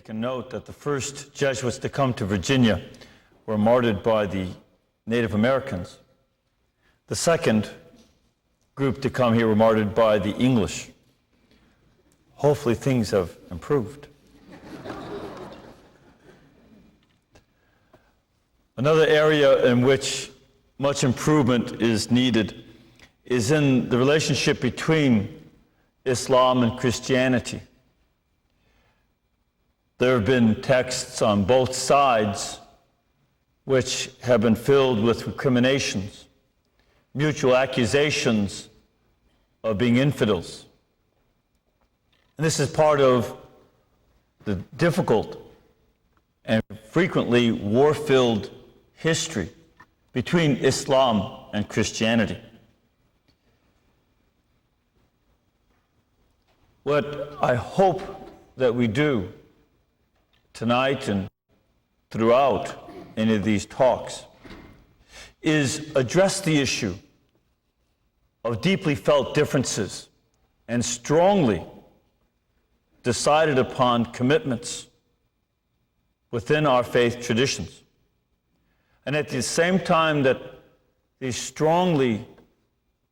make a note that the first Jesuits to come to Virginia were martyred by the Native Americans. The second group to come here were martyred by the English. Hopefully things have improved. Another area in which much improvement is needed is in the relationship between Islam and Christianity. There have been texts on both sides which have been filled with recriminations, mutual accusations of being infidels. And this is part of the difficult and frequently war-filled history between Islam and Christianity. What I hope that we do tonight and throughout any of these talks is address the issue of deeply felt differences and strongly decided upon commitments within our faith traditions. And at the same time that these strongly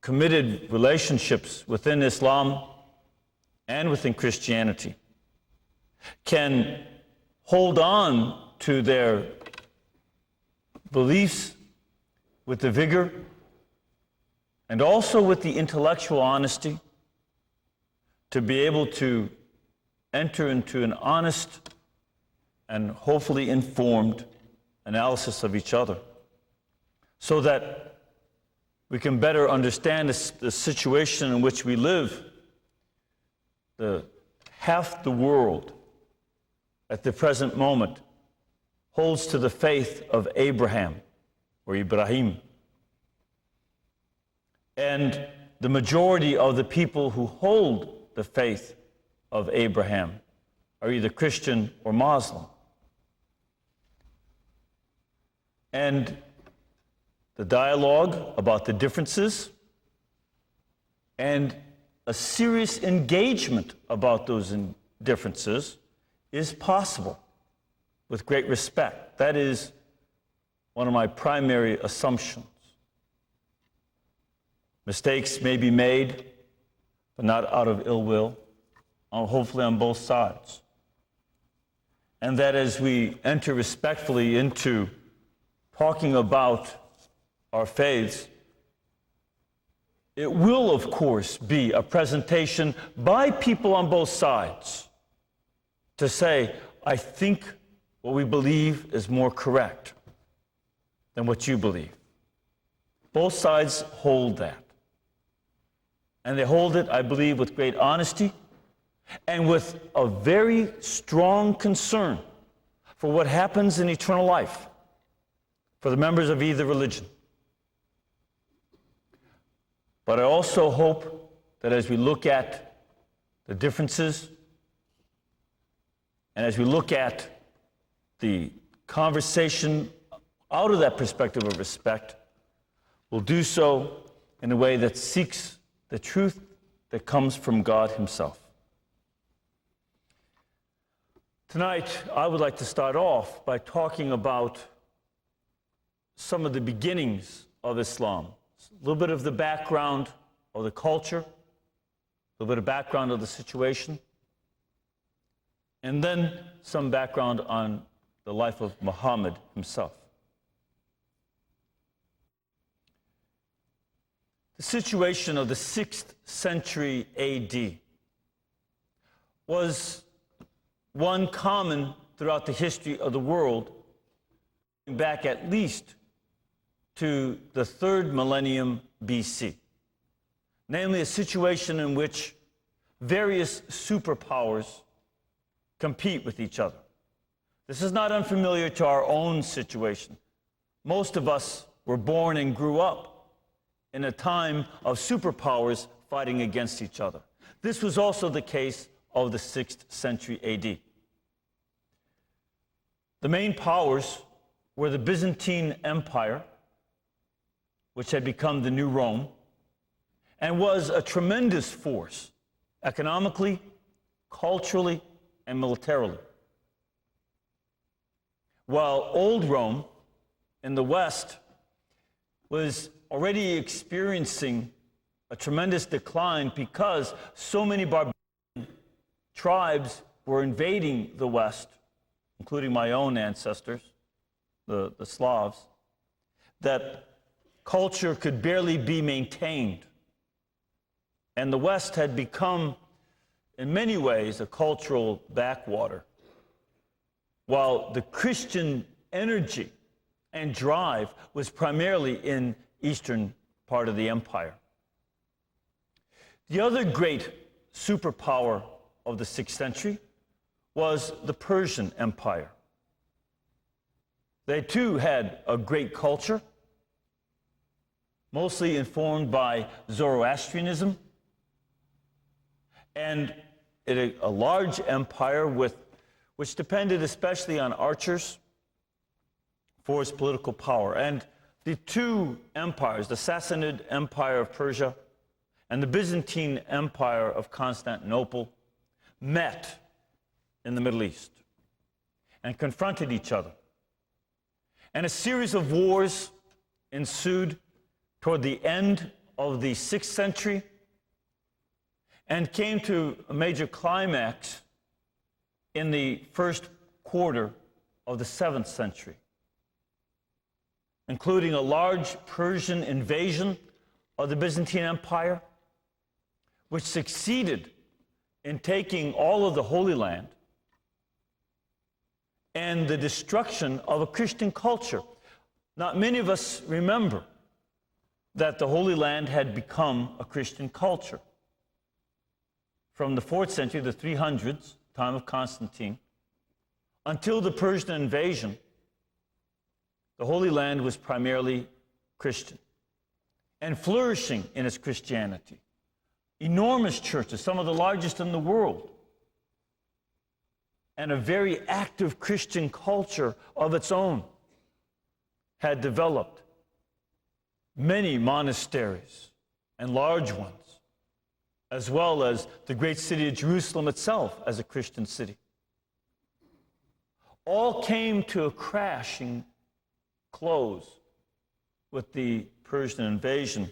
committed relationships within Islam and within Christianity can hold on to their beliefs with the vigor and also with the intellectual honesty to be able to enter into an honest and hopefully informed analysis of each other so that we can better understand the situation in which we live. Half the world at the present moment holds to the faith of Abraham or Ibrahim. And the majority of the people who hold the faith of Abraham are either Christian or Muslim. And the dialogue about the differences and a serious engagement about those differences is possible with great respect. That is one of my primary assumptions. Mistakes may be made, but not out of ill will, hopefully on both sides. And that as we enter respectfully into talking about our faiths, it will, of course, be a presentation by people on both sides to say, I think what we believe is more correct than what you believe. Both sides hold that. And they hold it, I believe, with great honesty and with a very strong concern for what happens in eternal life for the members of either religion. But I also hope that as we look at the differences and as we look at the conversation out of that perspective of respect, we'll do so in a way that seeks the truth that comes from God Himself. Tonight, I would like to start off by talking about some of the beginnings of Islam. A little bit of the background of the culture, a little bit of background of the situation, and then some background on the life of Muhammad himself. The situation of the 6th century AD was one common throughout the history of the world, going back at least to the 3rd millennium BC, namely a situation in which various superpowers compete with each other. This is not unfamiliar to our own situation. Most of us were born and grew up in a time of superpowers fighting against each other. This was also the case of the 6th century AD. The main powers were the Byzantine Empire, which had become the new Rome, and was a tremendous force, economically, culturally, and militarily. while old Rome in the West was already experiencing a tremendous decline because so many barbarian tribes were invading the West, including my own ancestors, the Slavs, that culture could barely be maintained. And the West had become, in many ways, a cultural backwater, while the Christian energy and drive was primarily in eastern part of the empire. The other great superpower of the 6th century was the Persian Empire. They too had a great culture, mostly informed by Zoroastrianism, and a large empire which depended especially on archers for its political power. And the two empires, the Sassanid Empire of Persia and the Byzantine Empire of Constantinople, met in the Middle East and confronted each other. And a series of wars ensued toward the end of the 6th century and came to a major climax in the first quarter of the 7th century, including a large Persian invasion of the Byzantine Empire, which succeeded in taking all of the Holy Land, and the destruction of a Christian culture. Not many of us remember that the Holy Land had become a Christian culture. From the 4th century, the 300s, time of Constantine, until the Persian invasion, the Holy Land was primarily Christian and flourishing in its Christianity. Enormous churches, some of the largest in the world, and a very active Christian culture of its own had developed. Many monasteries and large ones, as well as the great city of Jerusalem itself as a Christian city, all came to a crashing close with the Persian invasion,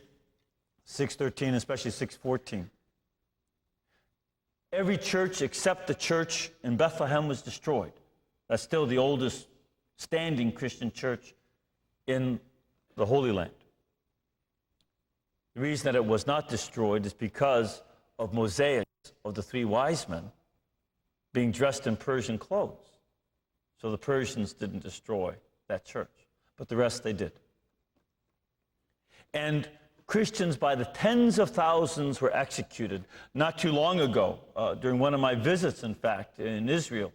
613, especially 614. Every church except the church in Bethlehem was destroyed. That's still the oldest standing Christian church in the Holy Land. The reason that it was not destroyed is because of mosaics of the three wise men being dressed in Persian clothes. So the Persians didn't destroy that church, but the rest they did. And Christians by the tens of thousands were executed. Not too long ago, during one of my visits, in fact, in Israel,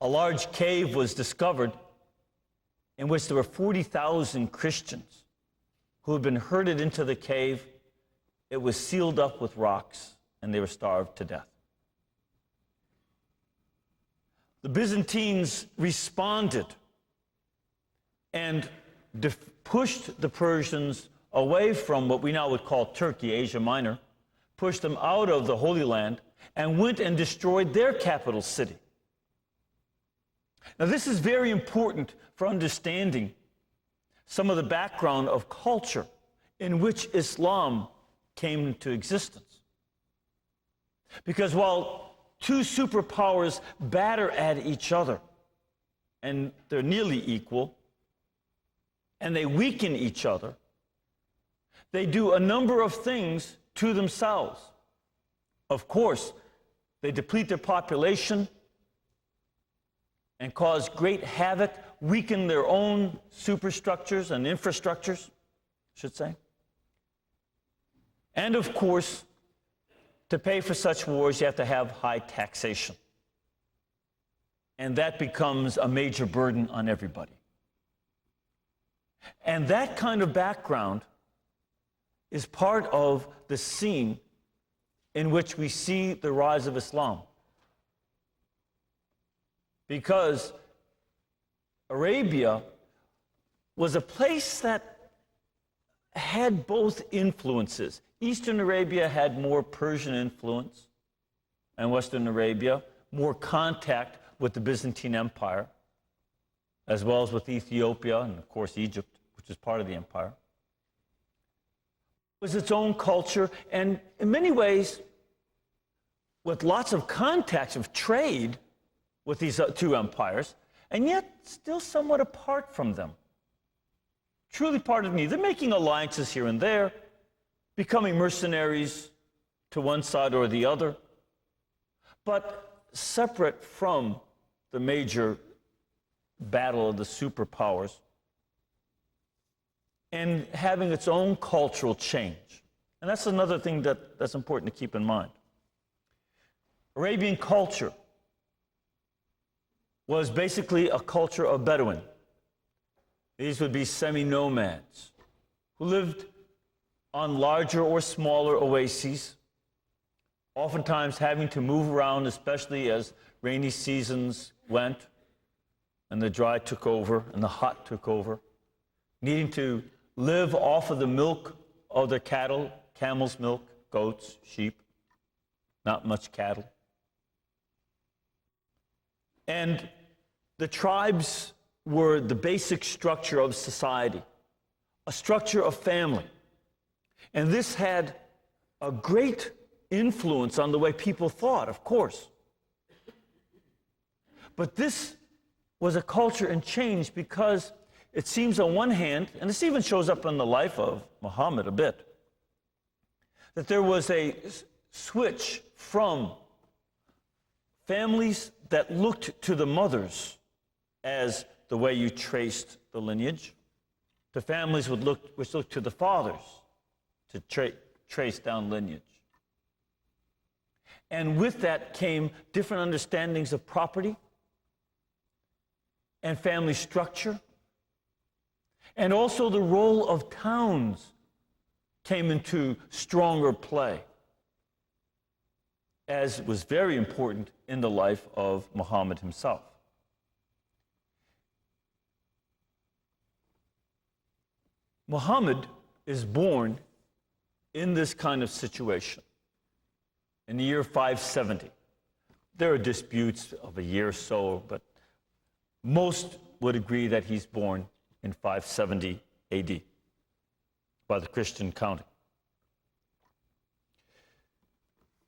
a large cave was discovered in which there were 40,000 Christians who had been herded into the cave. It was sealed up with rocks, and they were starved to death. The Byzantines responded and pushed the Persians away from what we now would call Turkey, Asia Minor, pushed them out of the Holy Land, and went and destroyed their capital city. Now, this is very important for understanding some of the background of culture in which Islam came into existence. Because while two superpowers batter at each other, and they're nearly equal, and they weaken each other, they do a number of things to themselves. Of course, they deplete their population and cause great havoc, weaken their own superstructures and infrastructures, I should say. And of course, to pay for such wars, you have to have high taxation. And that becomes a major burden on everybody. And that kind of background is part of the scene in which we see the rise of Islam. Because Arabia was a place that had both influences. Eastern Arabia had more Persian influence, and Western Arabia more contact with the Byzantine Empire. as well as with Ethiopia and, of course, Egypt, which is part of the empire. It was its own culture, and in many ways, with lots of contacts of trade with these two empires, and yet still somewhat apart from them. Truly part of neither, making alliances here and there, becoming mercenaries to one side or the other, but separate from the major battle of the superpowers, and having its own cultural change. And that's another thing that's important to keep in mind. Arabian culture was basically a culture of Bedouin. These would be semi-nomads who lived on larger or smaller oases, oftentimes having to move around, especially as rainy seasons went and the dry took over and the hot took over, needing to live off of the milk of their cattle, camel's milk, goats, sheep, not much cattle. And the tribes were the basic structure of society, a structure of family. And this had a great influence on the way people thought, of course. But this was a culture in change because it seems on one hand, and this even shows up in the life of Muhammad a bit, that there was a switch from families that looked to the mothers as the way you traced the lineage, to families which looked to the fathers to trace down lineage. And with that came different understandings of property and family structure, and also the role of towns came into stronger play, as was very important in the life of Muhammad himself. Muhammad is born in this kind of situation in the year 570. There are disputes of a year or so, but most would agree that he's born in 570 AD by the Christian counting.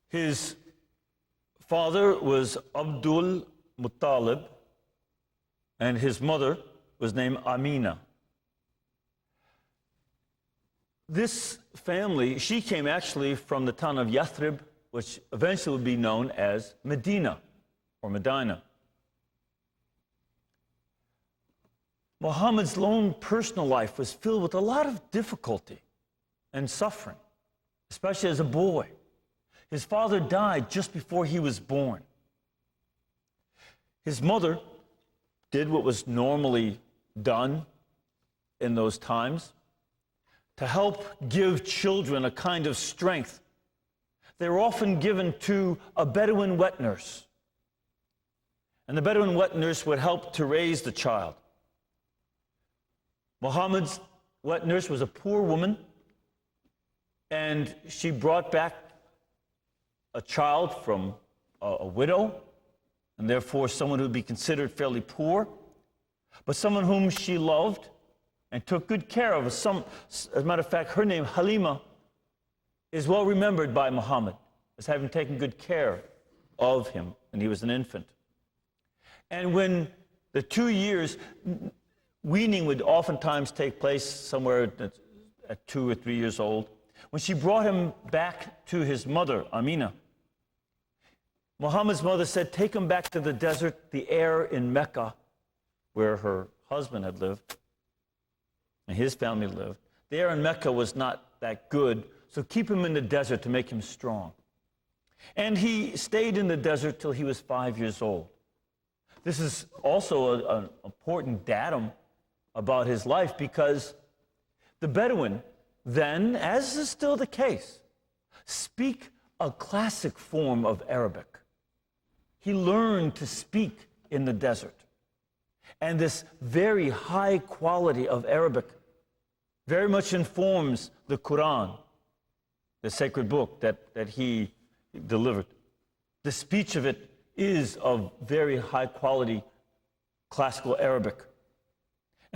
His father was Abdul Muttalib, and his mother was named Amina. This family, she came actually from the town of Yathrib, which eventually would be known as Medina or Medina. Muhammad's own personal life was filled with a lot of difficulty and suffering, especially as a boy. His father died just before he was born. His mother did what was normally done in those times to help give children a kind of strength. They were often given to a Bedouin wet nurse. And the Bedouin wet nurse would help to raise the child. Muhammad's wet nurse was a poor woman, and she brought back a child from a widow, and therefore someone who would be considered fairly poor, but someone whom she loved and took good care of. As a matter of fact, her name, Halima, is well remembered by Muhammad as having taken good care of him when he was an infant. And when the 2 years, weaning would oftentimes take place somewhere at 2 or 3 years old. When she brought him back to his mother, Amina, Muhammad's mother said, take him back to the desert, the air in Mecca, where her husband had lived and his family lived. The air in Mecca was not that good, so keep him in the desert to make him strong. And he stayed in the desert till he was 5 years old. This is also an important datum about his life, because the Bedouin then, as is still the case, speak a classic form of Arabic. He learned to speak in the desert. And this very high quality of Arabic very much informs the Quran, the sacred book that he delivered. The speech of it is of very high quality classical Arabic,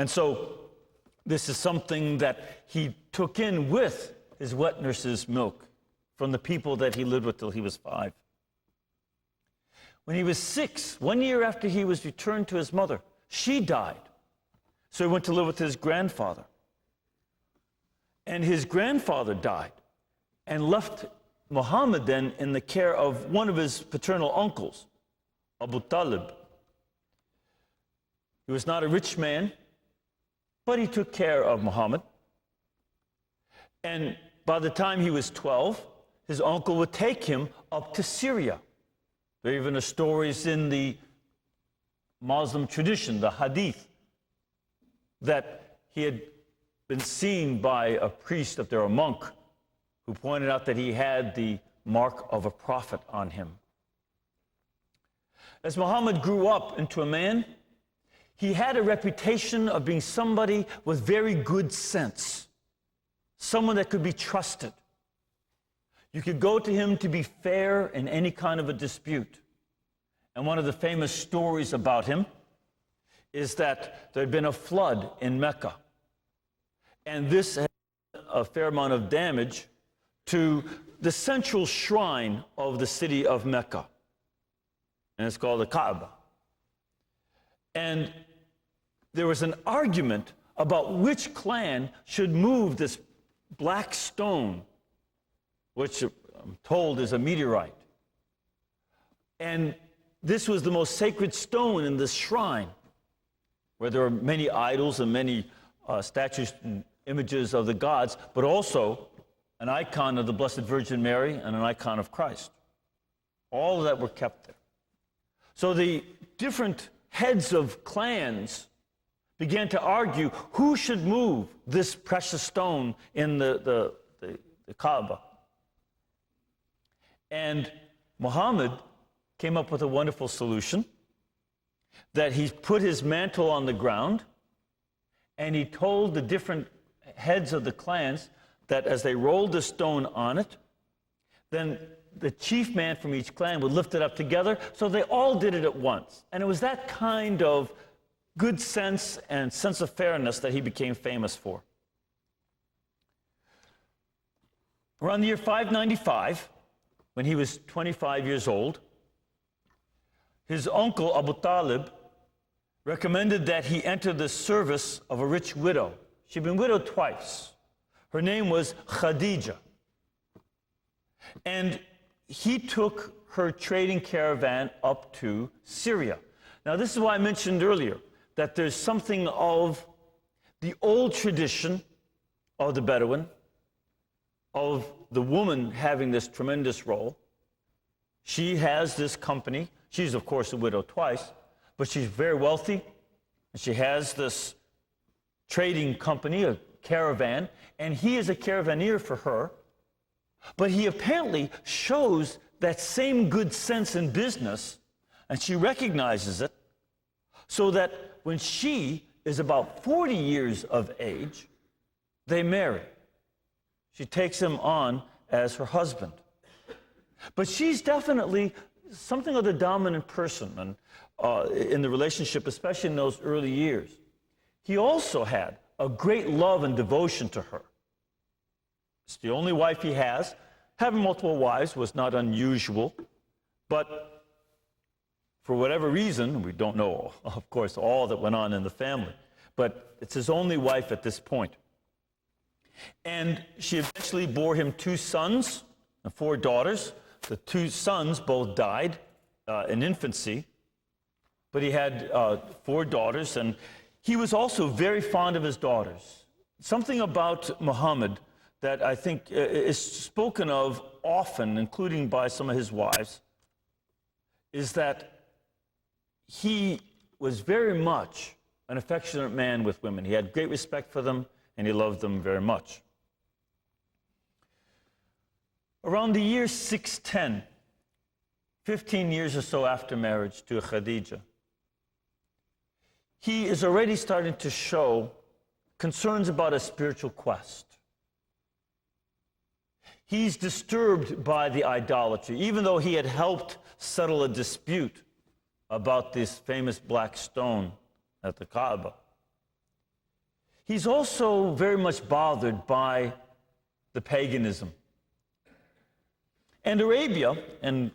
And so this is something that he took in with his wet nurse's milk from the people that he lived with till he was 5. When he was 6, 1 year after he was returned to his mother, she died. So he went to live with his grandfather. And his grandfather died and left Muhammad then in the care of one of his paternal uncles, Abu Talib. He was not a rich man, but he took care of Muhammad. And by the time he was 12, his uncle would take him up to Syria. There even are stories in the Muslim tradition, the hadith, that he had been seen by a priest up there, a monk, who pointed out that he had the mark of a prophet on him. As Muhammad grew up into a man, he had a reputation of being somebody with very good sense, someone that could be trusted. You could go to him to be fair in any kind of a dispute. And one of the famous stories about him is that there had been a flood in Mecca. And this had a fair amount of damage to the central shrine of the city of Mecca. And it's called the Kaaba. And there was an argument about which clan should move this black stone, which I'm told is a meteorite. And this was the most sacred stone in this shrine, where there are many idols and many statues and images of the gods, but also an icon of the Blessed Virgin Mary and an icon of Christ. All of that were kept there. So the different heads of clans began to argue who should move this precious stone in the Kaaba. And Muhammad came up with a wonderful solution, that he put his mantle on the ground and he told the different heads of the clans that as they rolled the stone on it, then the chief man from each clan would lift it up together, so they all did it at once. And it was that kind of good sense and sense of fairness that he became famous for. Around the year 595, when he was 25 years old, his uncle Abu Talib recommended that he enter the service of a rich widow. She'd been widowed twice. Her name was Khadija. And he took her trading caravan up to Syria. Now, this is why I mentioned earlier that there's something of the old tradition of the Bedouin, of the woman having this tremendous role. She has this company. She's, of course, a widow twice, but she's very wealthy. And she has this trading company, a caravan, and he is a caravaneer for her. But he apparently shows that same good sense in business, and she recognizes it, so that when she is about 40 years of age, they marry. She takes him on as her husband. But she's definitely something of the dominant person in the relationship, especially in those early years. He also had a great love and devotion to her. It's the only wife he has. Having multiple wives was not unusual, but for whatever reason, we don't know, of course, all that went on in the family, but it's his only wife at this point. And she eventually bore him 2 sons and 4 daughters. The 2 sons both died in infancy, but he had 4 daughters, and he was also very fond of his daughters. Something about Muhammad that I think is spoken of often, including by some of his wives, is that he was very much an affectionate man with women. He had great respect for them, and he loved them very much. Around the year 610, 15 years or so after marriage to Khadija, he is already starting to show concerns about a spiritual quest. He's disturbed by the idolatry, even though he had helped settle a dispute about this famous black stone at the Kaaba. he's also very much bothered by the paganism. And Arabia, and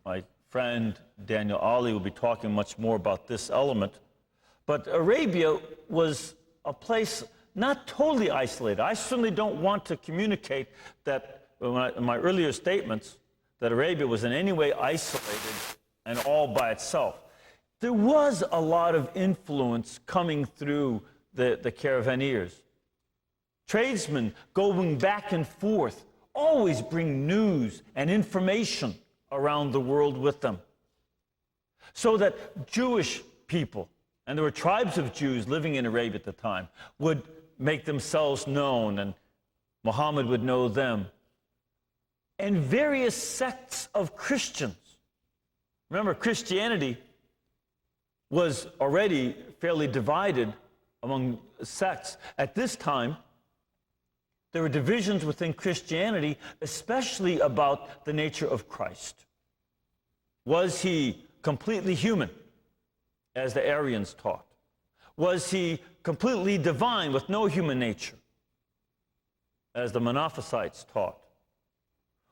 my friend Daniel Ali will be talking much more about this element, but Arabia was a place not totally isolated. I certainly don't want to communicate that, in my earlier statements, that Arabia was in any way isolated and all by itself. There was a lot of influence coming through the caravaneers. Tradesmen going back and forth always bring news and information around the world with them. So that Jewish people, and there were tribes of Jews living in Arabia at the time, would make themselves known, and Muhammad would know them. And various sects of Christians. Remember, Christianity was already fairly divided among sects. At this time, there were divisions within Christianity, especially about the nature of Christ. Was he completely human, as the Arians taught? Was he completely divine with no human nature, as the Monophysites taught?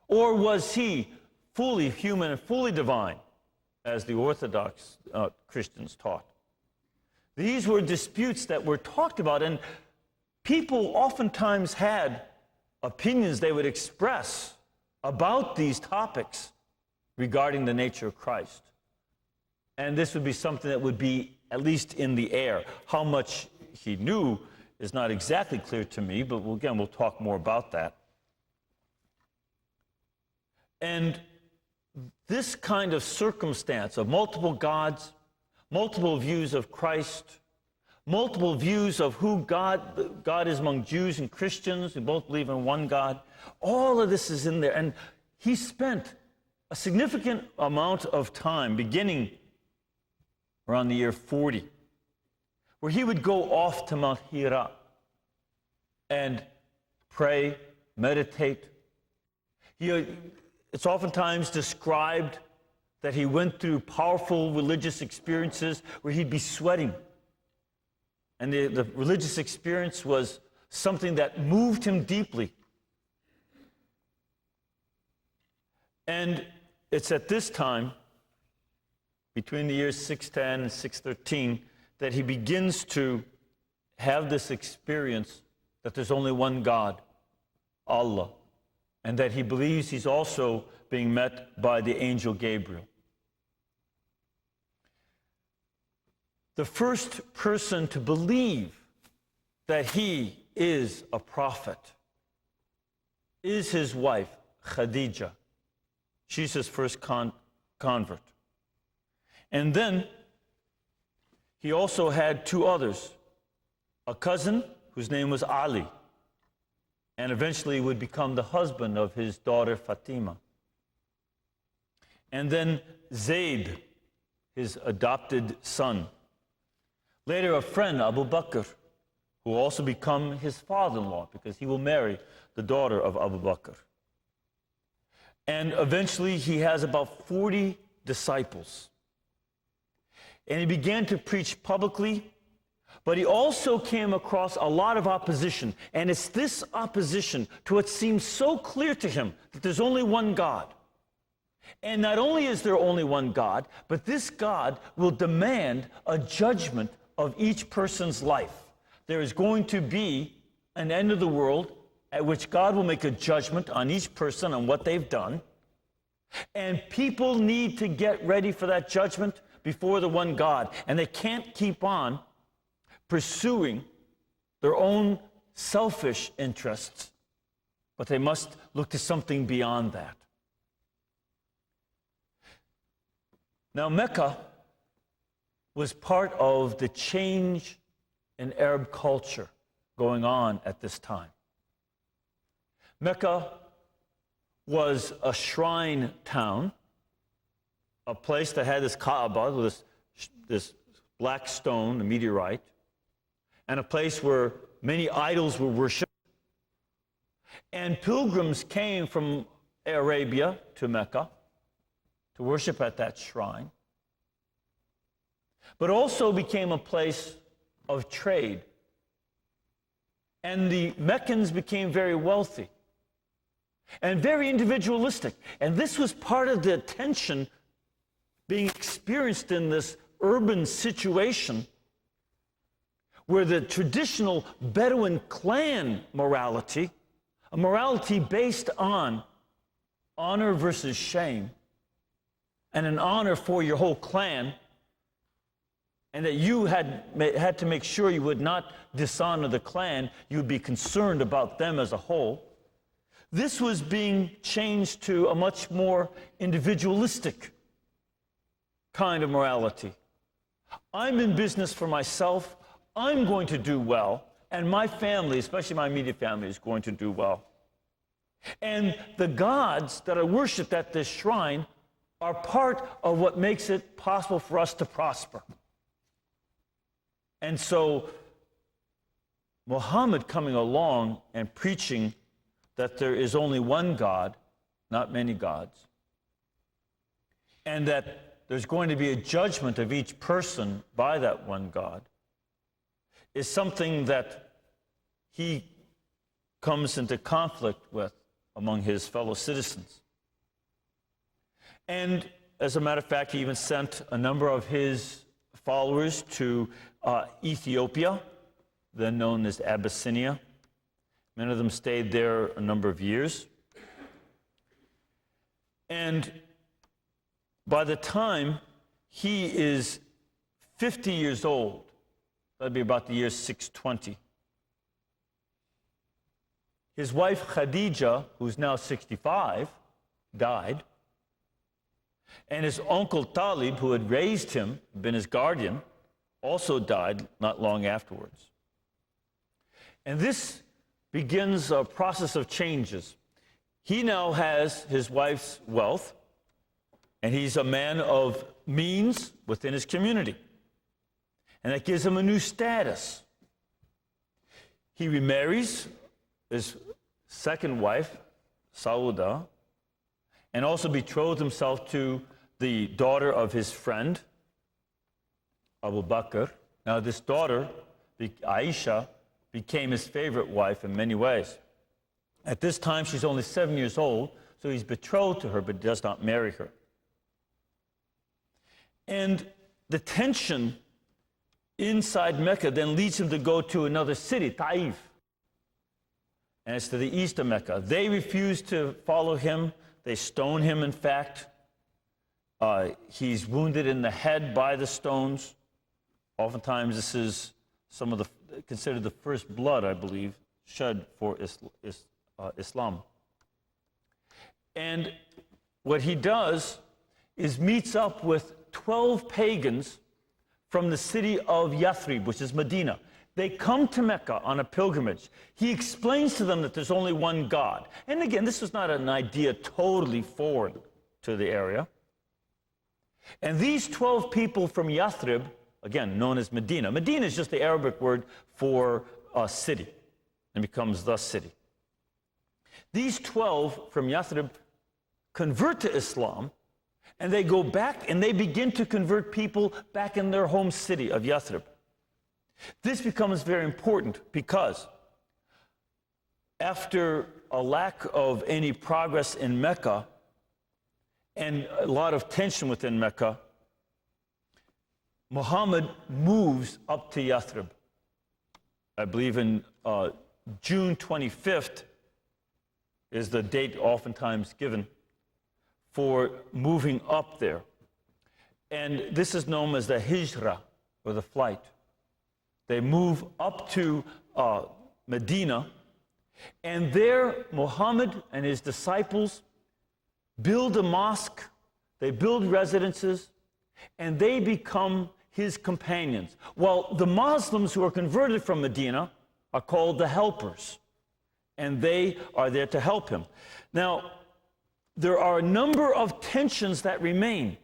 Or was he fully human and fully divine, as the Orthodox Christians taught? These were disputes that were talked about, and people oftentimes had opinions they would express about these topics regarding the nature of Christ. And this would be something that would be at least in the air. How much he knew is not exactly clear to me, but again, we'll talk more about that. And this kind of circumstance of multiple gods, multiple views of Christ, multiple views of who God is among Jews and Christians who both believe in one God, all of this is in there. And he spent a significant amount of time, beginning around the year 40, where he would go off to Mount Hira and pray, meditate. It's oftentimes described that he went through powerful religious experiences where he'd be sweating. And the religious experience was something that moved him deeply. And it's at this time, between the years 610 and 613, that he begins to have this experience that there's only one God, Allah, and that he believes he's also being met by the angel Gabriel. The first person to believe that he is a prophet is his wife, Khadija. She's his first convert. And then he also had two others, a cousin whose name was Ali, and eventually would become the husband of his daughter Fatima. And then Zayd, his adopted son. Later, a friend, Abu Bakr, who will also become his father-in-law because he will marry the daughter of Abu Bakr. And eventually, he has about 40 disciples. And he began to preach publicly, but he also came across a lot of opposition. And it's this opposition to what seems so clear to him that there's only one God. And not only is there only one God, but this God will demand a judgment of each person's life. There is going to be an end of the world at which God will make a judgment on each person on what they've done. And people need to get ready for that judgment before the one God. And they can't keep on pursuing their own selfish interests, but they must look to something beyond that. Now, Mecca was part of the change in Arab culture going on at this time. Mecca was a shrine town, a place that had this Kaaba, this black stone, the meteorite, and a place where many idols were worshipped. And pilgrims came from Arabia to Mecca to worship at that shrine, but also became a place of trade. And the Meccans became very wealthy and very individualistic. And this was part of the tension being experienced in this urban situation where the traditional Bedouin clan morality, a morality based on honor versus shame, and an honor for your whole clan, and that you had to make sure you would not dishonor the clan, you would be concerned about them as a whole. This was being changed to a much more individualistic kind of morality. I'm in business for myself, I'm going to do well, and my family, especially my immediate family, is going to do well. And the gods that are worshipped at this shrine are part of what makes it possible for us to prosper. And so Muhammad coming along and preaching that there is only one God, not many gods, and that there's going to be a judgment of each person by that one God, is something that he comes into conflict with among his fellow citizens. And as a matter of fact, he even sent a number of his followers to Ethiopia, then known as Abyssinia. Many of them stayed there a number of years. And by the time he is 50 years old, that'd be about the year 620, his wife Khadija, who's now 65, died. And his uncle Talib, who had raised him, been his guardian, also died not long afterwards. And this begins a process of changes. He now has his wife's wealth, and he's a man of means within his community. And that gives him a new status. He remarries his second wife, Sauda, and also betrothed himself to the daughter of his friend, Abu Bakr. Now this daughter, Aisha, became his favorite wife in many ways. At this time, she's only 7 years old, so he's betrothed to her, but does not marry her. And the tension inside Mecca then leads him to go to another city, Taif. And it's to the east of Mecca. They refuse to follow him. They stone him, in fact. He's wounded in the head by the stones. Oftentimes, this is considered the first blood, I believe, shed for Islam. And what he does is meets up with 12 pagans from the city of Yathrib, which is Medina. They come to Mecca on a pilgrimage. He explains to them that there's only one God. And again, this was not an idea totally foreign to the area. And these 12 people from Yathrib, again, known as Medina. Medina is just the Arabic word for a city, and becomes the city. These 12 from Yathrib convert to Islam, and they go back and they begin to convert people back in their home city of Yathrib. This becomes very important because after a lack of any progress in Mecca and a lot of tension within Mecca, Muhammad moves up to Yathrib. I believe in June 25th is the date oftentimes given for moving up there. And this is known as the hijra, or the flight. They move up to Medina, and there Muhammad and his disciples build a mosque, they build residences, and they become his companions. While the Muslims who are converted from Medina are called the helpers, and they are there to help him. Now, there are a number of tensions that remain.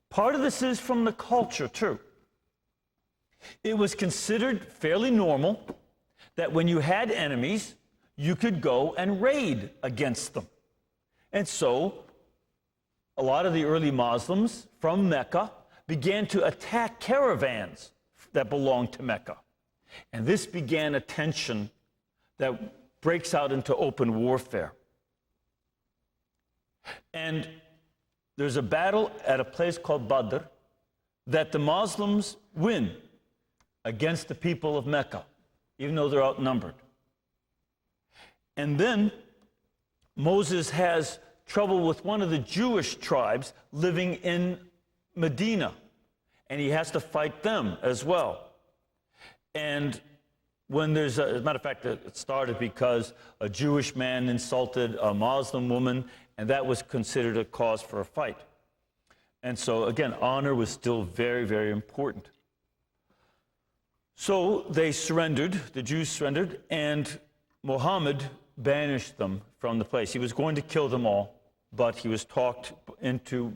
Part of this is from the culture, too. It was considered fairly normal that when you had enemies, you could go and raid against them. And so, a lot of the early Muslims from Mecca began to attack caravans that belonged to Mecca. And this began a tension that breaks out into open warfare. And there's a battle at a place called Badr that the Muslims win against the people of Mecca, even though they're outnumbered. And then Moses has trouble with one of the Jewish tribes living in Medina, and he has to fight them as well. And when there's as a matter of fact, it started because a Jewish man insulted a Muslim woman, and that was considered a cause for a fight. And so, again, honor was still very, very important. So they surrendered, the Jews surrendered, and Muhammad banished them from the place. He was going to kill them all, but he was talked into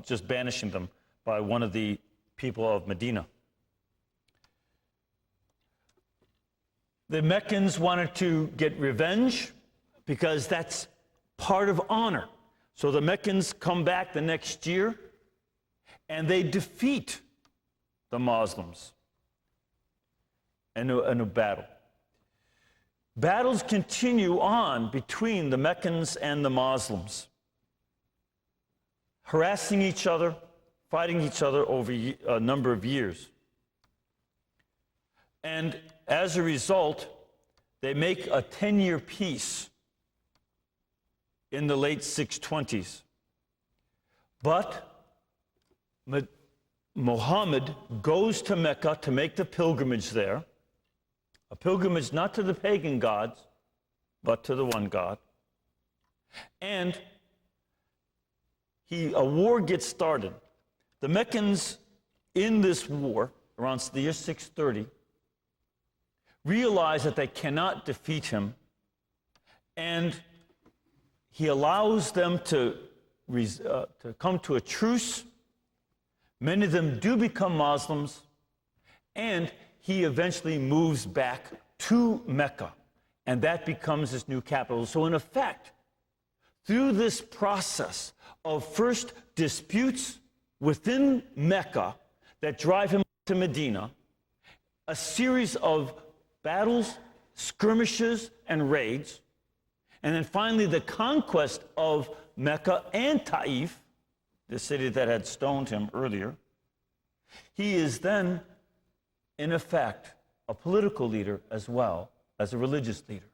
just banishing them by one of the people of Medina. The Meccans wanted to get revenge because that's part of honor. So the Meccans come back the next year and they defeat the Muslims in a battle. Battles continue on between the Meccans and the Muslims, harassing each other, fighting each other over a number of years. And as a result, they make a 10-year peace in the late 620s. But Muhammad goes to Mecca to make the pilgrimage there, a pilgrimage not to the pagan gods, but to the one God. And a war gets started. The Meccans in this war, around the year 630, realize that they cannot defeat him, and he allows them to come to a truce. Many of them do become Muslims, and he eventually moves back to Mecca, and that becomes his new capital. So in effect, through this process of first disputes within Mecca that drive him to Medina, a series of battles, skirmishes, and raids, and then finally the conquest of Mecca and Taif, the city that had stoned him earlier. He is then, in effect, a political leader as well as a religious leader.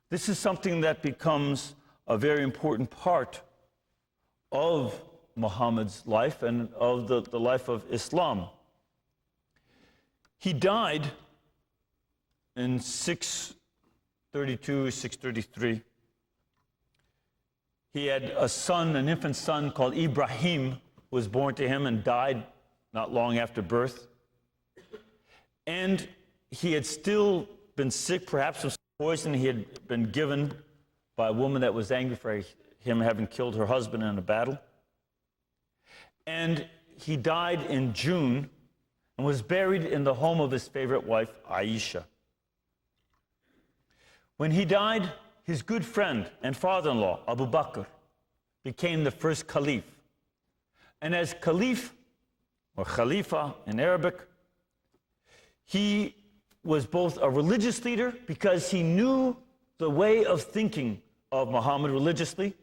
This is something that becomes a very important part of Muhammad's life and of the life of Islam. He died in 632, 633. He had a son, an infant son called Ibrahim, who was born to him and died not long after birth. And he had still been sick, perhaps of poison he had been given by a woman that was angry for him having killed her husband in a battle. And he died in June and was buried in the home of his favorite wife, Aisha. When he died, his good friend and father-in-law, Abu Bakr, became the first caliph. And as caliph, or khalifa in Arabic, he was both a religious leader because he knew the way of thinking of Muhammad religiously,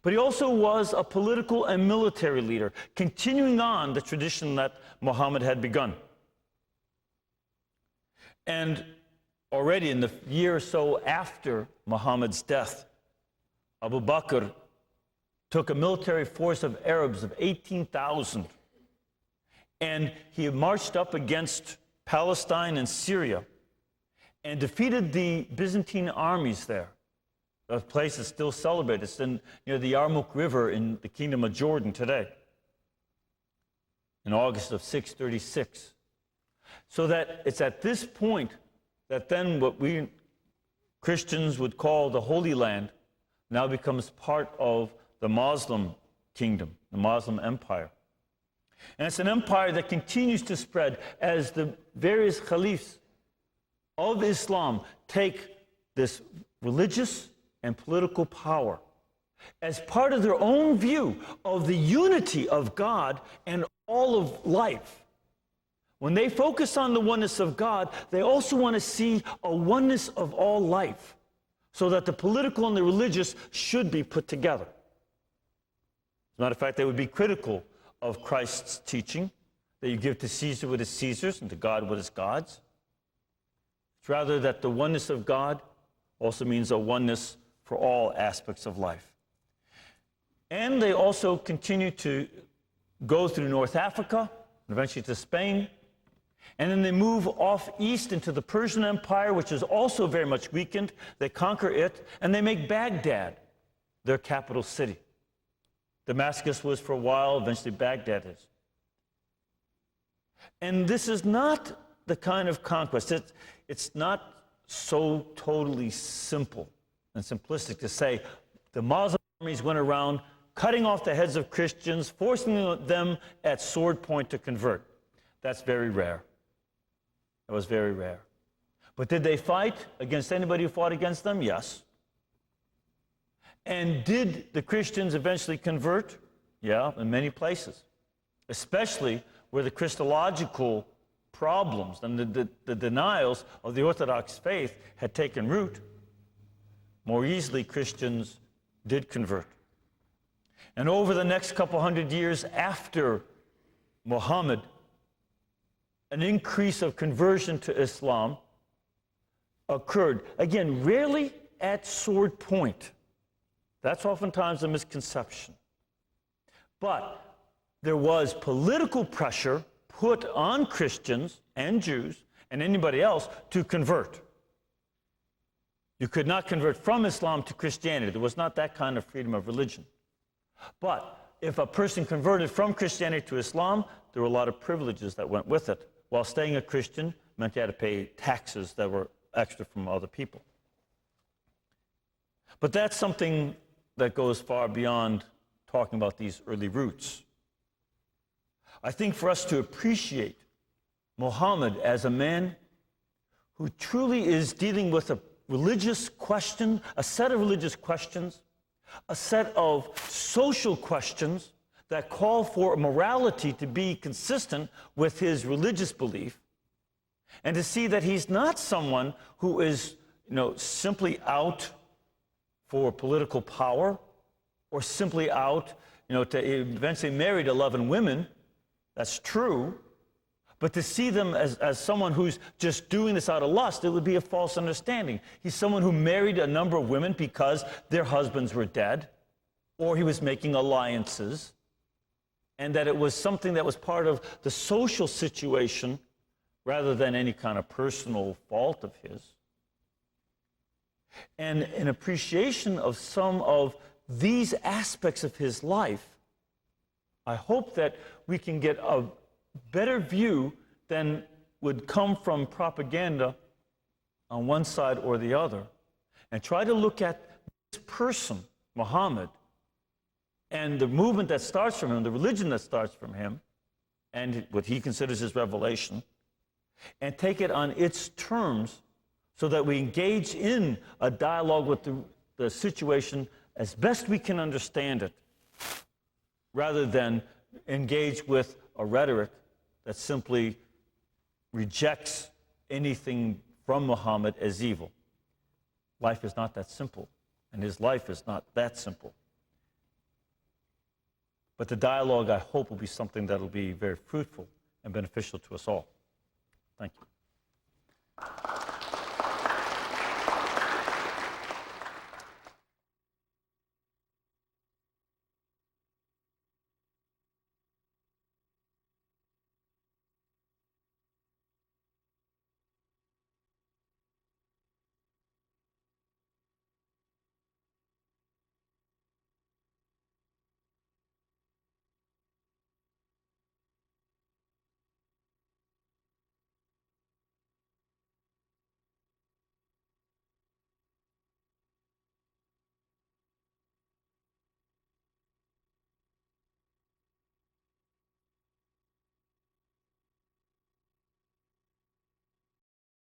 but he also was a political and military leader, continuing on the tradition that Muhammad had begun. And already in the year or so after Muhammad's death, Abu Bakr took a military force of Arabs of 18,000, and he marched up against Palestine and Syria and defeated the Byzantine armies there. A place that's still celebrated. It's near the Yarmouk River in the Kingdom of Jordan today, in August of 636. So that it's at this point that then what we Christians would call the Holy Land now becomes part of the Muslim kingdom, the Muslim empire. And it's an empire that continues to spread as the various caliphs of Islam take this religious and political power as part of their own view of the unity of God and all of life, When they focus on the oneness of God, they also want to see a oneness of all life, so that the political and the religious should be put together. As a matter of fact, they would be critical of Christ's teaching that you give to Caesar what is Caesar's and to God what is God's. It's rather that the oneness of God also means a oneness for all aspects of life. And they also continue to go through North Africa, and eventually to Spain, and then they move off east into the Persian Empire, which is also very much weakened. They conquer it, and they make Baghdad their capital city. Damascus was for a while, eventually Baghdad is. And this is not the kind of conquest. It's not so totally simple and simplistic to say the Muslim armies went around cutting off the heads of Christians, forcing them at sword point to convert. That's very rare. That was very rare. But did they fight against anybody who fought against them? Yes. And did the Christians eventually convert? Yeah, in many places, especially where the Christological problems and the denials of the Orthodox faith had taken root. More easily, Christians did convert. And over the next couple hundred years after Muhammad, an increase of conversion to Islam occurred. Again, rarely at sword point. That's oftentimes a misconception. But there was political pressure put on Christians and Jews and anybody else to convert. You could not convert from Islam to Christianity. There was not that kind of freedom of religion. But if a person converted from Christianity to Islam, there were a lot of privileges that went with it. While staying a Christian meant you had to pay taxes that were extra from other people. But that's something that goes far beyond talking about these early roots. I think for us to appreciate Muhammad as a man who truly is dealing with a religious question, a set of religious questions, a set of social questions that call for morality to be consistent with his religious belief, and to see that he's not someone who is, simply out for political power, or simply out, to eventually married 11 women. That's true. But to see them as someone who's just doing this out of lust, it would be a false understanding. He's someone who married a number of women because their husbands were dead, or he was making alliances, and that it was something that was part of the social situation rather than any kind of personal fault of his. And an appreciation of some of these aspects of his life, I hope that we can get a better view than would come from propaganda on one side or the other, and try to look at this person, Muhammad, and the movement that starts from him, the religion that starts from him, and what he considers his revelation, and take it on its terms so that we engage in a dialogue with the situation as best we can understand it, rather than engage with a rhetoric that simply rejects anything from Muhammad as evil. Life is not that simple, and his life is not that simple. But the dialogue, I hope, will be something that will be very fruitful and beneficial to us all. Thank you.